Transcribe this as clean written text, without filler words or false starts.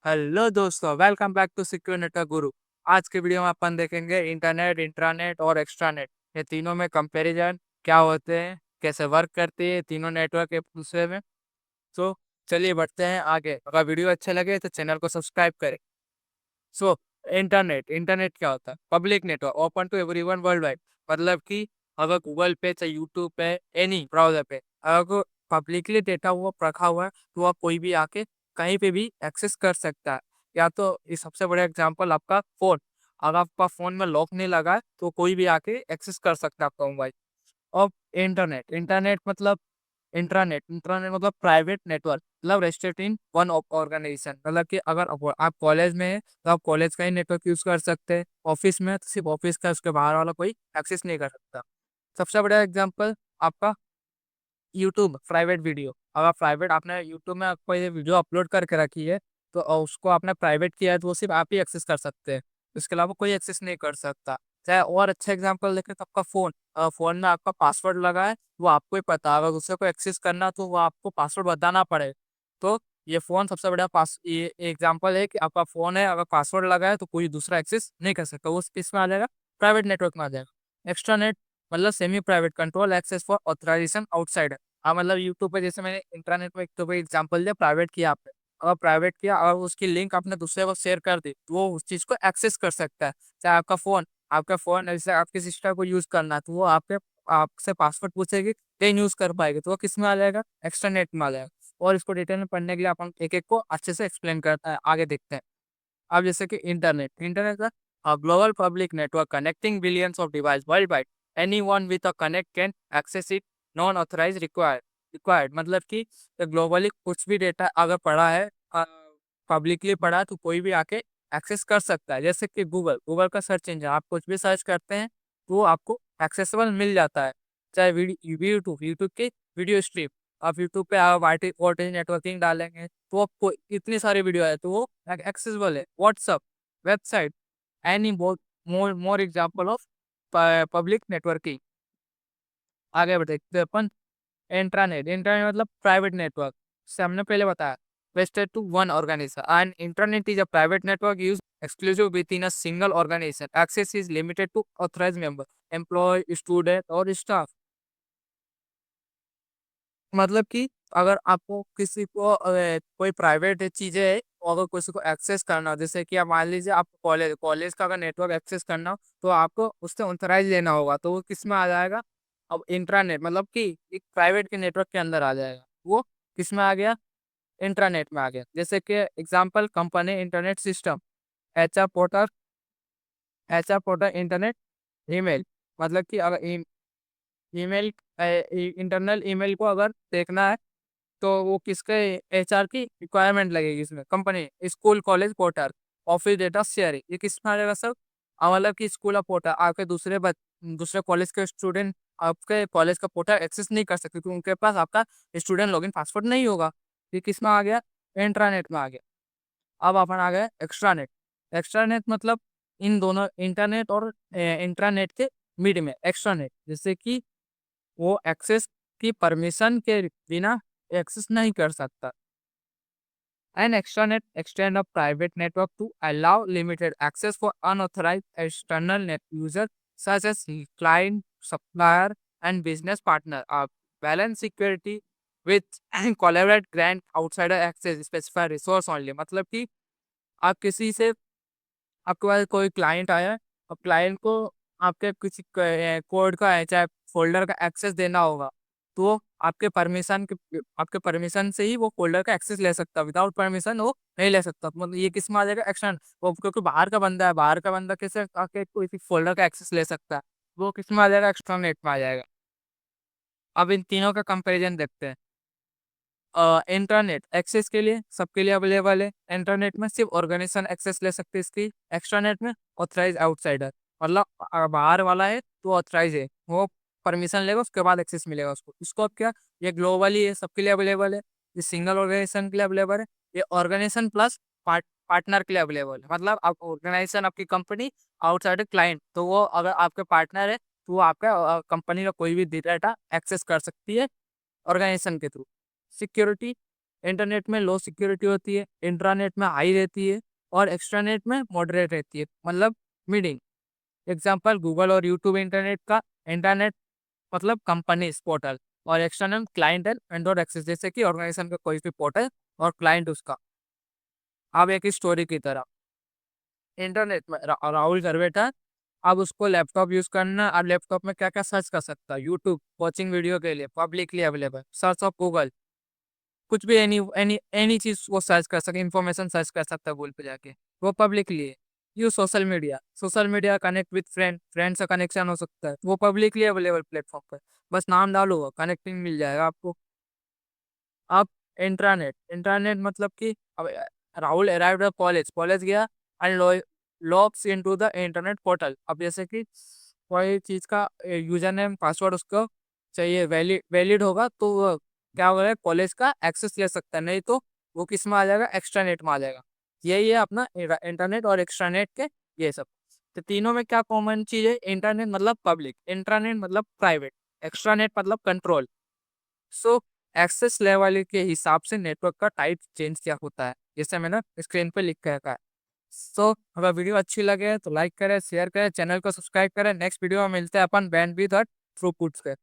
Hello दोस्तों, welcome back to secure network Guru. आज के वीडियो में अपन देखेंगे इंटरनेट, इंट्रानेट और एक्स्ट्रानेट, ये तीनों में कंपैरिजन क्या होते हैं, कैसे वर्क करते हैं तीनों नेटवर्क एक दूसरे में। तो चलिए बढ़ते हैं आगे। अगर वीडियो अच्छे लगे तो चैनल को सब्सक्राइब करें। सो इंटरनेट इंटरनेट क्या होता है? Public network open to everyone world wide. मतलब कि अगर गूगल पे, चाहे यूट्यूब पे, एनी ब्राउजर पे अगर पब्लिकली डेटा वो रखा हुआ है तो आप कोई भी आके कहीं पे भी एक्सेस कर सकता है। या तो इस सबसे बड़ा एग्जांपल आपका फोन, अगर आपका फोन में लॉक नहीं लगा है तो कोई भी आके एक्सेस कर सकता है आपका मोबाइल। और इंटरनेट इंटरनेट मतलब इंट्रानेट इंट्रानेट मतलब प्राइवेट नेटवर्क, मतलब रेस्ट्रिक्ट इन वन ऑर्गेनाइजेशन। मतलब कि अगर आप कॉलेज में है तो आप कॉलेज का ही नेटवर्क यूज कर सकते हैं। ऑफिस में है तो सिर्फ ऑफिस का, उसके बाहर वाला कोई एक्सेस नहीं कर सकता। सबसे बड़ा एग्जांपल आपका यूट्यूब प्राइवेट वीडियो। अगर प्राइवेट आपने यूट्यूब में आपको ये वीडियो अपलोड करके रखी है तो उसको आपने प्राइवेट किया है तो वो सिर्फ आप ही एक्सेस कर सकते हैं, इसके अलावा कोई एक्सेस नहीं कर सकता। चाहे और अच्छा एग्जांपल देखें तो आपका फोन, फोन में आपका पासवर्ड लगा है वो आपको ही पता है। अगर दूसरे को एक्सेस करना तो वो आपको पासवर्ड बताना पड़े। तो ये फोन सबसे बड़ा पास ये एग्जांपल है कि आपका फोन है, अगर पासवर्ड लगा है तो कोई दूसरा एक्सेस नहीं कर सकता, वो इसमें आ जाएगा, प्राइवेट नेटवर्क में आ जाएगा। एक्स्ट्रानेट मतलब semi private control access for authorization outside. हाँ, मतलब यूट्यूब पे जैसे मैंने इंटरनेट में एक तो एग्जांपल दिया, प्राइवेट किया आपने, अगर प्राइवेट किया और उसकी लिंक आपने दूसरे को शेयर कर दी तो वो उस चीज को एक्सेस कर सकता है। चाहे आपका फोन जैसे आपके सिस्टर को यूज करना है तो वो आपसे पासवर्ड पूछेगी, देन यूज कर पाएगी, तो वो किस में आ जाएगा, एक्स्ट्रानेट में आ जाएगा। और इसको डिटेल में पढ़ने के लिए अपन एक एक को अच्छे से एक्सप्लेन करते हैं, आगे देखते हैं। अब जैसे कि इंटरनेट इंटरनेट का global public network connecting billions of device world wide. Anyone with a connect can access it, non authorize required. मतलब कि ग्लोबली कुछ भी डेटा अगर पड़ा है, पब्लिकली पड़ा है तो कोई भी आके एक्सेस कर सकता है। जैसे कि गूगल गूगल का सर्च इंजन, आप कुछ भी सर्च करते हैं तो वो आपको एक्सेसिबल मिल जाता है। चाहे यूट्यूब यूट्यूब की वीडियो स्ट्रीम, आप यूट्यूब पे आप वाईटी नेटवर्किंग डालेंगे तो आपको इतनी सारी वीडियो है तो वो एक्सेसिबल है। WhatsApp, website, any more more example of public networking. आगे बढ़ते हैं अपन। इंट्रानेट इंटरनेट मतलब प्राइवेट नेटवर्क, से हमने पहले बताया, vested to one organisation. And internet is a private network use exclusive within a single organization. Access is limited to authorized member, employee, student और staff। मतलब कि अगर आपको किसी को कोई प्राइवेट चीजें है और अगर किसी को एक्सेस करना हो, जैसे कि आप मान लीजिए आप कॉलेज कॉलेज का अगर नेटवर्क एक्सेस करना हो तो आपको उससे ऑथराइज लेना होगा, तो वो किस में आ जाएगा, अब इंट्रानेट मतलब कि एक प्राइवेट के नेटवर्क के अंदर आ जाएगा। वो किस में आ गया, इंट्रानेट में आ गया। जैसे कि example company internet system, HR porter internet email. मतलब कि अगर ईमेल इंटरनल ईमेल को अगर देखना है तो वो किसके, एचआर की रिक्वायरमेंट लगेगी इसमें। Company, school, college portal, office data sharing, ये किस में आ जाएगा सब। मतलब कि स्कूल का पोर्टल आपके दूसरे कॉलेज के स्टूडेंट आपके कॉलेज का पोर्टल एक्सेस नहीं कर सकते क्योंकि उनके पास आपका स्टूडेंट लॉगिन पासवर्ड नहीं होगा। ये किस में आ गया, इंट्रानेट में आ गया। अब अपन आ गए एक्स्ट्रानेट। एक्स्ट्रानेट मतलब इन दोनों इंटरनेट और इंट्रानेट के मिड में एक्स्ट्रानेट, जैसे कि वो एक्सेस की परमिशन के बिना एक्सेस नहीं कर सकता। An extranet extend a private network to allow limited access for unauthorized external net user such as client, supplier, and business partner. Balance security with and collaborate grant outsider access specified resource only। मतलब कि आप किसी से, आपके पास कोई client आया है, अब क्लाइंट को आपके किसी कोड का है चाहे फोल्डर का एक्सेस देना होगा, तो वो आपके परमिशन से ही वो फोल्डर का एक्सेस ले सकता है, विदाउट परमिशन वो नहीं ले सकता। मतलब ये किस में आ जाएगा, एक्शन। वो क्योंकि बाहर का बंदा है, बाहर का बंदा कैसे आके कोई फोल्डर का एक्सेस ले सकता है, वो किस में आ जाएगा, एक्स्ट्रा नेट में आ जाएगा। अब इन तीनों का कंपेरिजन देखते हैं। इंटरनेट एक्सेस के लिए सबके लिए अवेलेबल है। इंटरनेट में सिर्फ ऑर्गेनाइजेशन एक्सेस ले सकते हैं इसकी। एक्स्ट्रानेट में ऑथराइज आउटसाइडर, मतलब बाहर वाला है तो ऑथराइज है, वो परमिशन लेगा उसके बाद एक्सेस मिलेगा उसको। इसको अब क्या, ये ग्लोबली है, सबके लिए अवेलेबल है। ये सिंगल ऑर्गेनाइजेशन के लिए अवेलेबल है। ये ऑर्गेनाइजेशन प्लस पार्टनर के लिए अवेलेबल है। मतलब आप ऑर्गेनाइजेशन आपकी कंपनी, आउटसाइडर क्लाइंट, तो वो अगर आपके पार्टनर है तो वो आपका कंपनी का कोई भी डेटा एक्सेस कर सकती है ऑर्गेनाइजेशन के थ्रू। सिक्योरिटी इंटरनेट में लो सिक्योरिटी होती है, इंट्रानेट में हाई रहती है और एक्स्ट्रानेट में मॉडरेट रहती है, मतलब मीडियम। एग्जाम्पल गूगल और यूट्यूब इंटरनेट का। इंटरनेट मतलब कंपनी पोर्टल और external client and vendor access, जैसे कि ऑर्गेनाइजेशन का कोई भी पोर्टल और क्लाइंट उसका। अब एक स्टोरी की तरह इंटरनेट में राहुल घर बैठा, अब उसको लैपटॉप यूज करना। अब लैपटॉप में क्या क्या सर्च कर सकता है? यूट्यूब वॉचिंग वीडियो के लिए publicly available, search of Google, कुछ भी एनी एनी एनी चीज वो सर्च कर सके, इन्फॉर्मेशन सर्च कर सकता है गूगल पे जाके, वो पब्लिकली है। You social media connect with friend से कनेक्शन हो सकता है, वो पब्लिकली अवेलेबल प्लेटफॉर्म पर, बस नाम डालो कनेक्टिंग मिल जाएगा आपको। अब इंटरनेट मतलब कि अब Rahul arrived at college, college गया and logs into the internet portal. अब जैसे कि कोई चीज का यूजर नेम पासवर्ड उसको चाहिए, वैलिड वैलिड होगा तो वो क्या होगा, कॉलेज का एक्सेस ले सकता है, नहीं तो वो किस में आ जाएगा, एक्स्ट्रानेट में आ जाएगा। यही है अपना इंटरनेट और एक्स्ट्रानेट के ये सब। तो तीनों में क्या कॉमन चीज है? इंटरनेट मतलब पब्लिक, इंट्रानेट मतलब प्राइवेट, एक्स्ट्रानेट मतलब कंट्रोल। सो एक्सेस लेवल के हिसाब से नेटवर्क का टाइप चेंज क्या होता है, जैसे मैंने स्क्रीन पे लिख के रखा है। सो अगर वीडियो अच्छी लगे तो लाइक करें, शेयर करें, चैनल को सब्सक्राइब करें। नेक्स्ट वीडियो में मिलते हैं अपन बैंडविड्थ और थ्रूपुट पे।